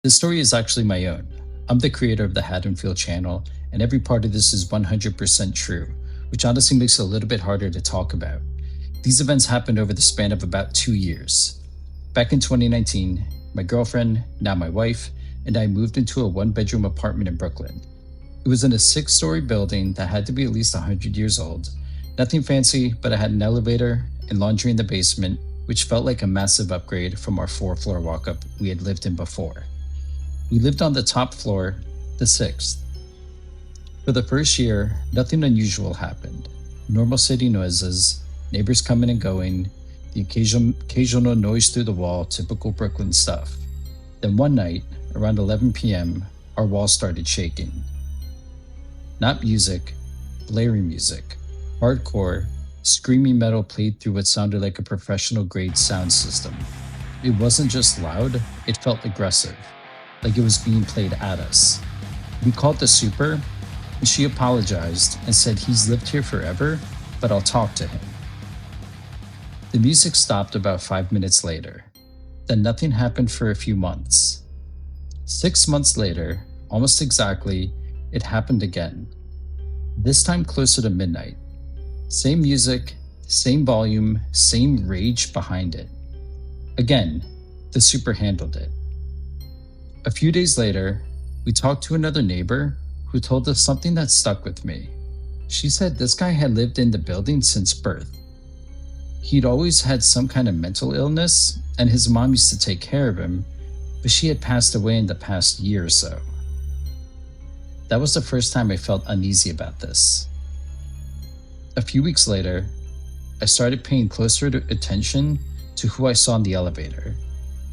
This story is actually my own. I'm the creator of the Haddonfield channel, and every part of this is 100% true, which honestly makes it a little bit harder to talk about. These events happened over the span of about 2 years. Back in 2019, my girlfriend, now my wife, and I moved into a one-bedroom apartment in Brooklyn. It was in a 6-story building that had to be at least 100 years old. Nothing fancy, but it had an elevator and laundry in the basement, which felt like a massive upgrade from our 4-floor walk-up we had lived in before. We lived on the top floor, the 6th. For the first year, nothing unusual happened. Normal city noises, neighbors coming and going, the occasional noise through the wall, typical Brooklyn stuff. Then one night, around 11 p.m., our walls started shaking. Not music, blaring music, hardcore, screaming metal played through what sounded like a professional-grade sound system. It wasn't just loud, it felt aggressive, like it was being played at us. We called the super, and she apologized and said he's lived here forever, but I'll talk to him. The music stopped about 5 minutes later. Then nothing happened for a few months. 6 months later, almost exactly, it happened again. This time closer to midnight. Same music, same volume, same rage behind it. Again, the super handled it. A few days later, we talked to another neighbor who told us something that stuck with me. She said this guy had lived in the building since birth. He'd always had some kind of mental illness, and his mom used to take care of him, but she had passed away in the past year or so. That was the first time I felt uneasy about this. A few weeks later, I started paying closer attention to who I saw in the elevator.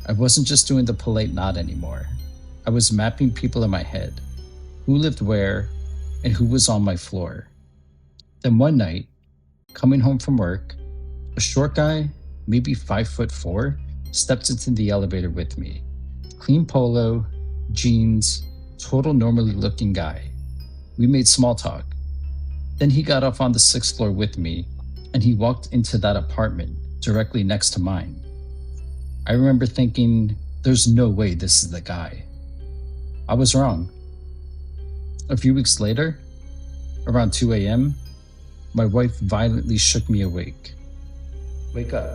I wasn't just doing the polite nod anymore. I was mapping people in my head, who lived where, and who was on my floor. Then one night, coming home from work, a short guy, maybe 5'4", stepped into the elevator with me. Clean polo, jeans, total normally looking guy. We made small talk. Then he got off on the 6th floor with me, and he walked into that apartment directly next to mine. I remember thinking, there's no way this is the guy. I was wrong. A few weeks later, around 2 a.m., my wife violently shook me awake. "Wake up,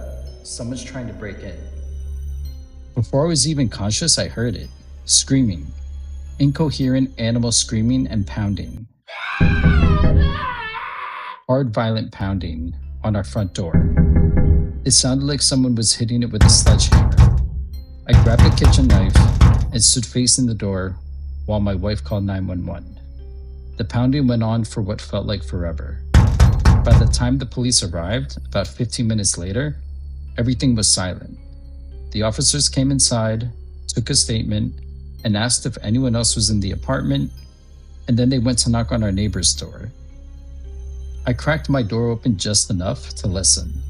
someone's trying to break in." Before I was even conscious, I heard it, screaming. Incoherent animal screaming and pounding. Hard, violent pounding on our front door. It sounded like someone was hitting it with a sledgehammer. I grabbed a kitchen knife and stood facing the door while my wife called 911. The pounding went on for what felt like forever. By the time the police arrived, about 15 minutes later, everything was silent. The officers came inside, took a statement, and asked if anyone else was in the apartment, and then they went to knock on our neighbor's door. I cracked my door open just enough to listen.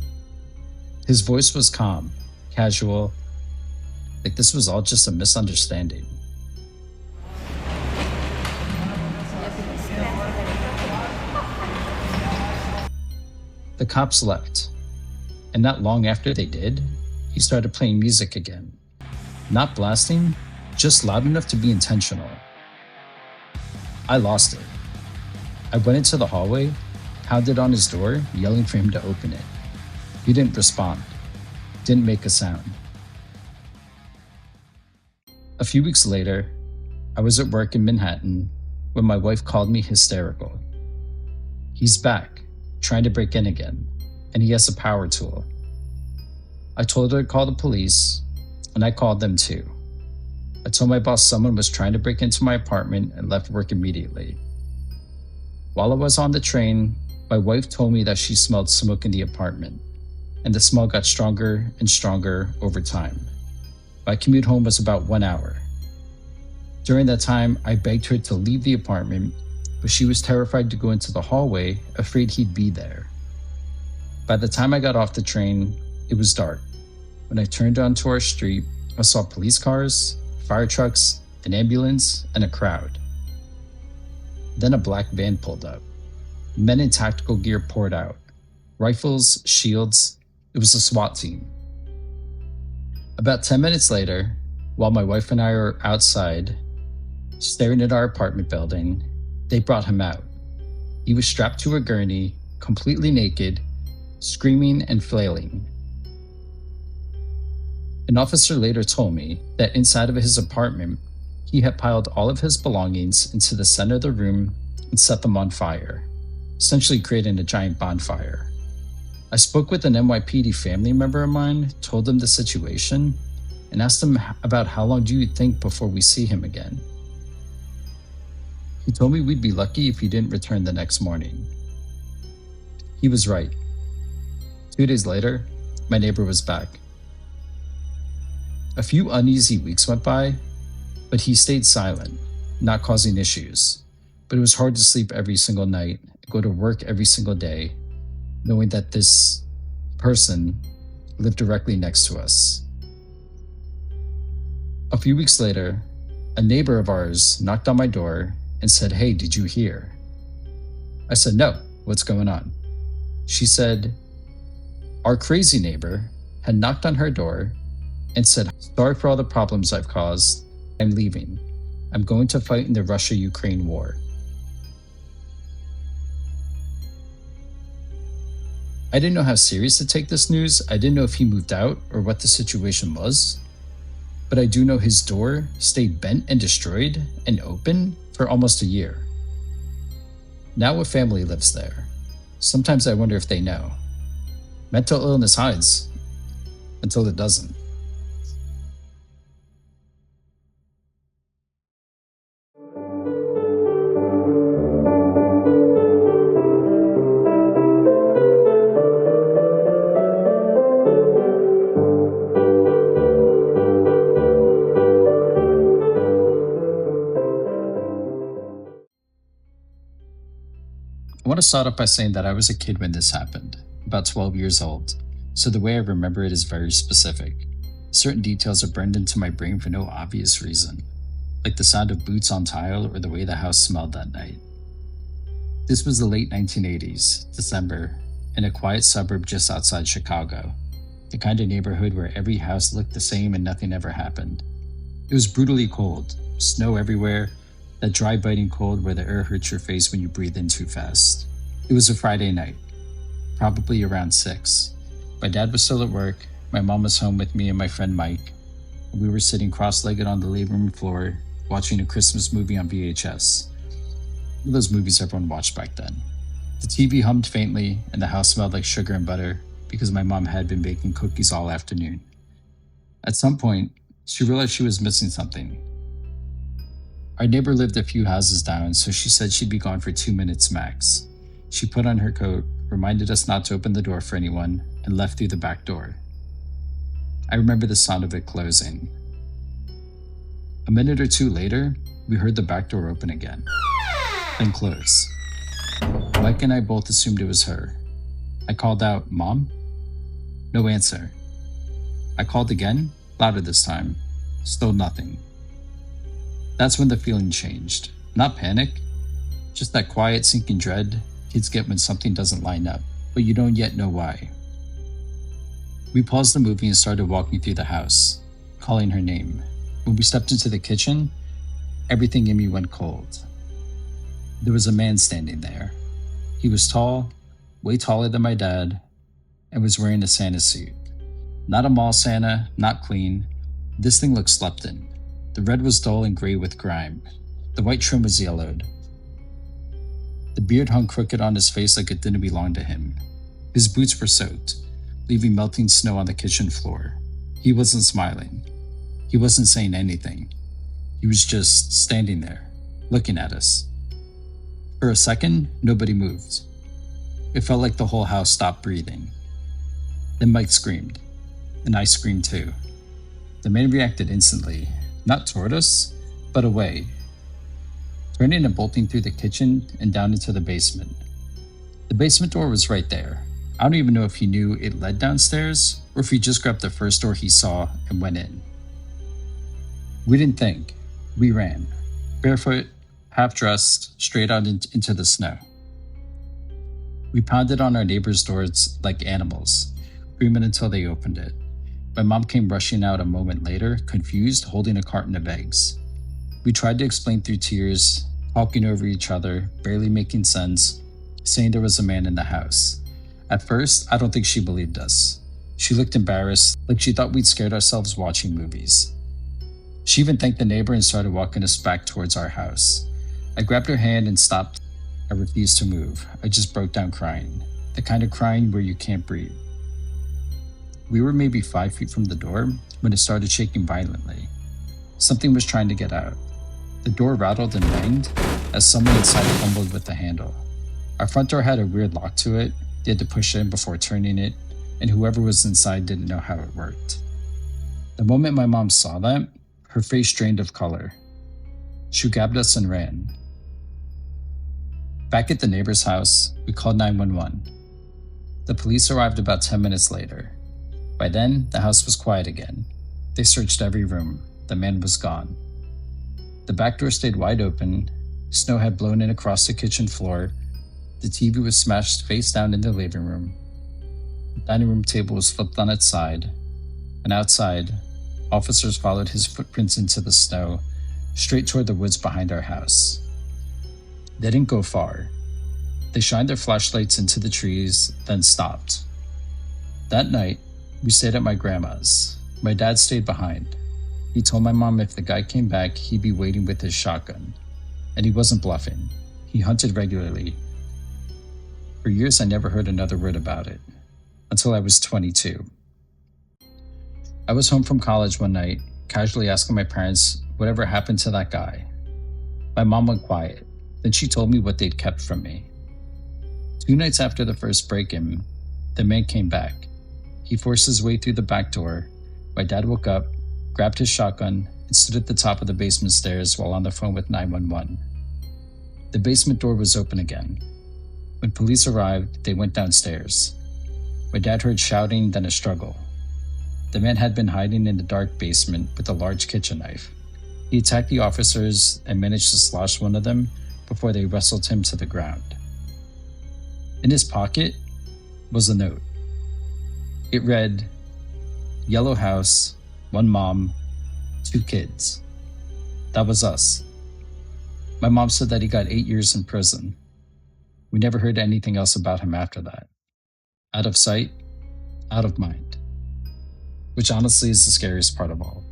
His voice was calm, casual, like this was all just a misunderstanding. The cops left, and not long after they did, he started playing music again. Not blasting, just loud enough to be intentional. I lost it. I went into the hallway, pounded on his door, yelling for him to open it. He didn't respond, didn't make a sound. A few weeks later, I was at work in Manhattan when my wife called me hysterical. "He's back, trying to break in again, and he has a power tool." I told her to call the police, and I called them too. I told my boss someone was trying to break into my apartment and left work immediately. While I was on the train, my wife told me that she smelled smoke in the apartment, and the smell got stronger and stronger over time. My commute home was about 1 hour. During that time, I begged her to leave the apartment, but she was terrified to go into the hallway, afraid he'd be there. By the time I got off the train, it was dark. When I turned onto our street, I saw police cars, fire trucks, an ambulance, and a crowd. Then a black van pulled up. Men in tactical gear poured out. Rifles, shields. It was a SWAT team. About 10 minutes later, While my wife and I are outside, staring at our apartment building, they brought him out. He was strapped to a gurney, completely naked, screaming and flailing. An officer later told me that inside of his apartment, he had piled all of his belongings into the center of the room and set them on fire, essentially creating a giant bonfire. I spoke with an NYPD family member of mine, told him the situation, and asked him about how long do you think before we see him again. He told me we'd be lucky if he didn't return the next morning. He was right. 2 days later, my neighbor was back. A few uneasy weeks went by, but he stayed silent, not causing issues. But it was hard to sleep every single night, go to work every single day, knowing that this person lived directly next to us. A few weeks later, a neighbor of ours knocked on my door and said, "Hey, did you hear?" I said, "No, what's going on?" She said, "Our crazy neighbor had knocked on her door and said, 'Sorry for all the problems I've caused. I'm leaving. I'm going to fight in the Russia-Ukraine war.'" I didn't know how serious to take this news. I didn't know if he moved out or what the situation was. But I do know his door stayed bent and destroyed and open for almost a year. Now a family lives there. Sometimes I wonder if they know. Mental illness hides until it doesn't. I want to start off by saying that I was a kid when this happened, about 12 years old, so the way I remember it is very specific. Certain details are burned into my brain for no obvious reason, like the sound of boots on tile or the way the house smelled that night. This was the late 1980s, December, in a quiet suburb just outside Chicago, the kind of neighborhood where every house looked the same and nothing ever happened. It was brutally cold, snow everywhere, that dry biting cold where the air hurts your face when you breathe in too fast. It was a Friday night, probably around 6. My dad was still at work, my mom was home with me and my friend Mike, and we were sitting cross-legged on the living room floor watching a Christmas movie on VHS. One of those movies everyone watched back then. The TV hummed faintly and the house smelled like sugar and butter because my mom had been baking cookies all afternoon. At some point, she realized she was missing something. Our neighbor lived a few houses down, so she said she'd be gone for 2 minutes max. She put on her coat, reminded us not to open the door for anyone, and left through the back door. I remember the sound of it closing. A minute or two later, we heard the back door open again, then close. Mike and I both assumed it was her. I called out, "Mom?" No answer. I called again, louder this time. Still nothing. That's when the feeling changed. Not panic, just that quiet, sinking dread kids get when something doesn't line up, but you don't yet know why. We paused the movie and started walking through the house, calling her name. When we stepped into the kitchen, everything in me went cold. There was a man standing there. He was tall, way taller than my dad, and was wearing a Santa suit. Not a mall Santa, not clean. This thing looked slept in. The red was dull and gray with grime. The white trim was yellowed. The beard hung crooked on his face like it didn't belong to him. His boots were soaked, leaving melting snow on the kitchen floor. He wasn't smiling. He wasn't saying anything. He was just standing there, looking at us. For a second, nobody moved. It felt like the whole house stopped breathing. Then Mike screamed, and I screamed too. The man reacted instantly, not toward us, but away, turning and bolting through the kitchen and down into the basement. The basement door was right there. I don't even know if he knew it led downstairs or if he just grabbed the first door he saw and went in. We didn't think. We ran, barefoot, half-dressed, straight out into the snow. We pounded on our neighbors' doors like animals, screaming until they opened it. My mom came rushing out a moment later, confused, holding a carton of eggs. We tried to explain through tears, talking over each other, barely making sense, saying there was a man in the house. At first, I don't think she believed us. She looked embarrassed, like she thought we'd scared ourselves watching movies. She even thanked the neighbor and started walking us back towards our house. I grabbed her hand and stopped. I refused to move. I just broke down crying. The kind of crying where you can't breathe. We were maybe 5 feet from the door when it started shaking violently. Something was trying to get out. The door rattled and banged as someone inside fumbled with the handle. Our front door had a weird lock to it. They had to push it in before turning it, and whoever was inside didn't know how it worked. The moment my mom saw that, her face drained of color. She grabbed us and ran. Back at the neighbor's house, we called 911. The police arrived about 10 minutes later. By then, the house was quiet again. They searched every room. The man was gone. The back door stayed wide open. Snow had blown in across the kitchen floor. The TV was smashed face down in the living room. The dining room table was flipped on its side. And outside, officers followed his footprints into the snow, straight toward the woods behind our house. They didn't go far. They shined their flashlights into the trees, then stopped. That night, we stayed at my grandma's. My dad stayed behind. He told my mom if the guy came back, he'd be waiting with his shotgun. And he wasn't bluffing. He hunted regularly. For years, I never heard another word about it, until I was 22. I was home from college one night, casually asking my parents whatever happened to that guy. My mom went quiet. Then she told me what they'd kept from me. 2 nights after the first break-in, the man came back. He forced his way through the back door. My dad woke up, grabbed his shotgun, and stood at the top of the basement stairs while on the phone with 911. The basement door was open again. When police arrived, they went downstairs. My dad heard shouting, then a struggle. The man had been hiding in the dark basement with a large kitchen knife. He attacked the officers and managed to slash one of them before they wrestled him to the ground. In his pocket was a note. It read, "Yellow house, 1 mom, 2 kids." That was us. My mom said that he got 8 years in prison. We never heard anything else about him after that. Out of sight, out of mind. Which honestly is the scariest part of all.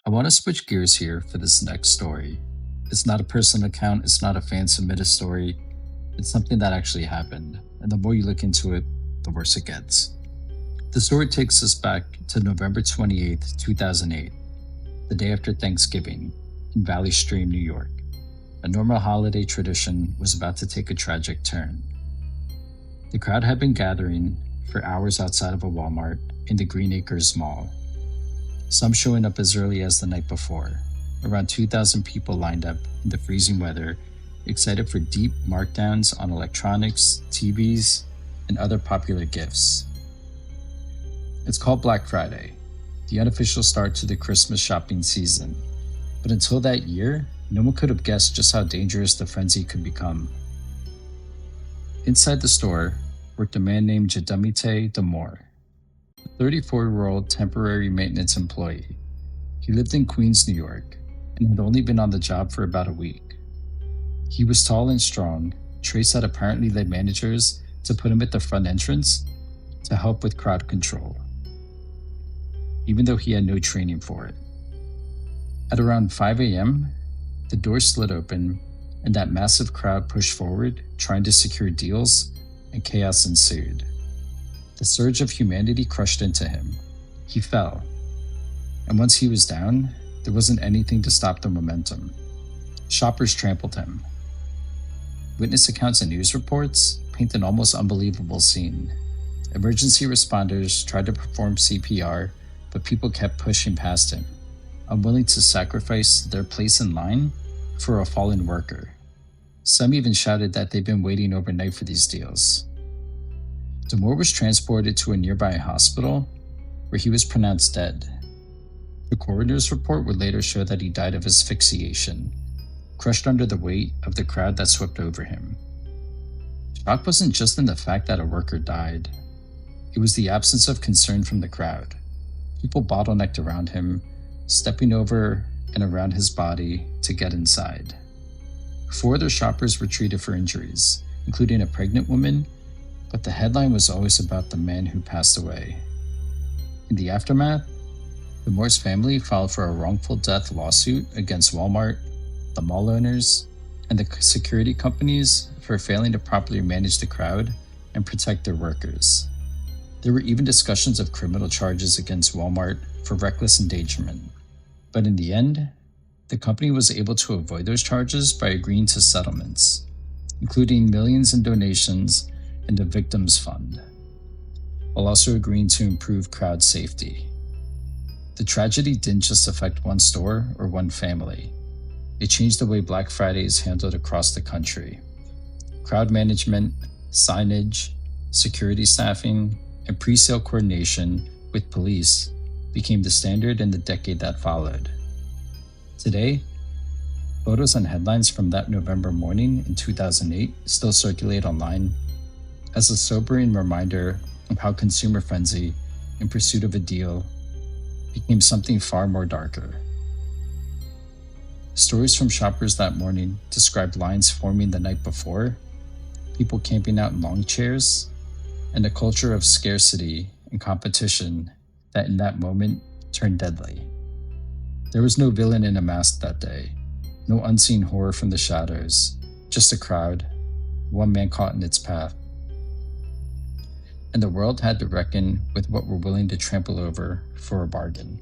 I want to switch gears here for this next story. It's not a personal account, it's not a fan submitted story. It's something that actually happened, and the more you look into it, the worse it gets. The story takes us back to November 28th, 2008, the day after Thanksgiving, in Valley Stream, New York. A normal holiday tradition was about to take a tragic turn. The crowd had been gathering for hours outside of a Walmart in the Green Acres Mall. Some showing up as early as the night before. Around 2,000 people lined up in the freezing weather, excited for deep markdowns on electronics, TVs, and other popular gifts. It's called Black Friday, the unofficial start to the Christmas shopping season. But until that year, no one could have guessed just how dangerous the frenzy could become. Inside the store worked a man named Jadamite Damore, a 34-year-old temporary maintenance employee. He lived in Queens, New York, and had only been on the job for about a week. He was tall and strong. Trace had apparently led managers to put him at the front entrance to help with crowd control, even though he had no training for it. At around 5 a.m., the door slid open, and that massive crowd pushed forward, trying to secure deals, and chaos ensued. The surge of humanity crushed into him. He fell, and once he was down, there wasn't anything to stop the momentum. Shoppers trampled him. Witness accounts and news reports paint an almost unbelievable scene. Emergency responders tried to perform CPR, but people kept pushing past him, unwilling to sacrifice their place in line for a fallen worker. Some even shouted that they'd been waiting overnight for these deals. Damore was transported to a nearby hospital where he was pronounced dead. The coroner's report would later show that he died of asphyxiation, crushed under the weight of the crowd that swept over him. Shock wasn't just in the fact that a worker died. It was the absence of concern from the crowd. People bottlenecked around him, stepping over and around his body to get inside. 4 other shoppers were treated for injuries, including a pregnant woman, but the headline was always about the man who passed away. In the aftermath, Damore's family filed for a wrongful death lawsuit against Walmart, the mall owners, and the security companies for failing to properly manage the crowd and protect their workers. There were even discussions of criminal charges against Walmart for reckless endangerment. But in the end, the company was able to avoid those charges by agreeing to settlements, including millions in donations and the victims fund, while also agreeing to improve crowd safety. The tragedy didn't just affect one store or one family. It changed the way Black Friday is handled across the country. Crowd management, signage, security staffing, and pre-sale coordination with police became the standard in the decade that followed. Today, photos and headlines from that November morning in 2008 still circulate online as a sobering reminder of how consumer frenzy in pursuit of a deal became something far more darker. Stories from shoppers that morning described lines forming the night before, people camping out in long chairs, and a culture of scarcity and competition that in that moment turned deadly. There was no villain in a mask that day, no unseen horror from the shadows, just a crowd, one man caught in its path. And the world had to reckon with what we're willing to trample over for a bargain.